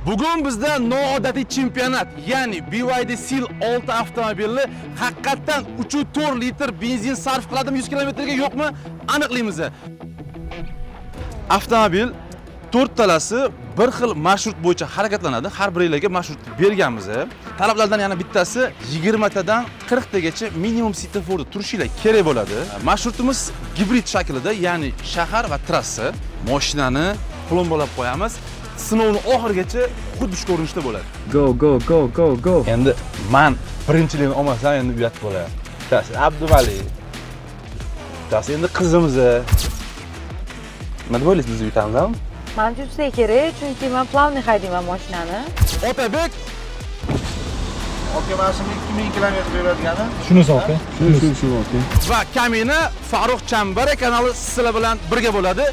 Bugun bizda noodatiy chempionat, ya'ni BYD Seal 6 avtomobili haqiqatan 3-4 litr benzin sarf qiladimi 100 kilometrga yo'qmi aniqlaymiz. Avtomobil 4 talasi bir xil marshrut bo'yicha harakatlanadi. Har biriga marshrut berganmiz. Talablardan yana bittasi 20 tadan 40 tagacha minimum svetoforda turishinglar kerak bo'ladi. Marshrutimiz gibrid shaklida, ya'ni shahar va trassa. Mashinani plombalab qo'yamiz. Sinovni oxirigacha xuddi shu ko'rinishda bo'ladi. Go. Endi men birinchilikni olmasam endi bu yerda bo'ladi. Bittasi Abdumalik. Bittasi endi qizimiz. Nima deb o'ylaysiz, biz yutamizmi? Men juda kerak, chunki men plavniy haydayman mashinani. Otabek Aka mashina 2000 kilometr yuradigani. Shunisi aka. Shu aka. va kamina Farruh Chambara kanali sizlar bilan birga bo'ladi.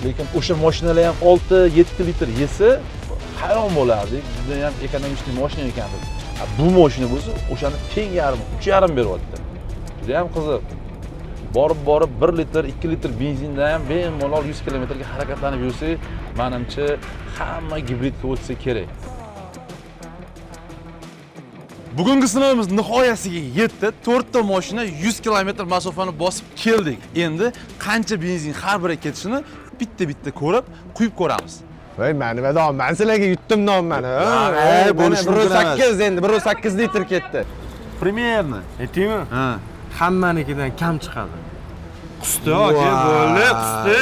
Lekin o'sha mashinalar ham 6-7 litr yesa hayron bo'lardik. Juda ham ekonomik mashina ekan deb. Bu mashina bo'lsa, o'shani teng yarmi, 3,5 beryapti. Juda ham qiziq. Borib 1 litr, 2 litr benzinda ham bemalol 100 kilometrga harakatlanib yursak, menimcha hamma gibridga o'tsa kerak. Bugungi sinovimiz nihoyasiga yetdi. 4 ta mashina 100 kilometr masofani bosib keldik. Endi qancha benzin har biriga ketishini bitta ko'rib, quyib ko'ramiz. Voy, meni vadom, men sizlarga yutdim nomani. bo'lishi mumkin emas. 1.8 endi 1.8 litr ketdi. Primerni aytaymi? Ha. Hammanikidan kam chiqadi. Qusdi aka, bo'ldi, qusdi.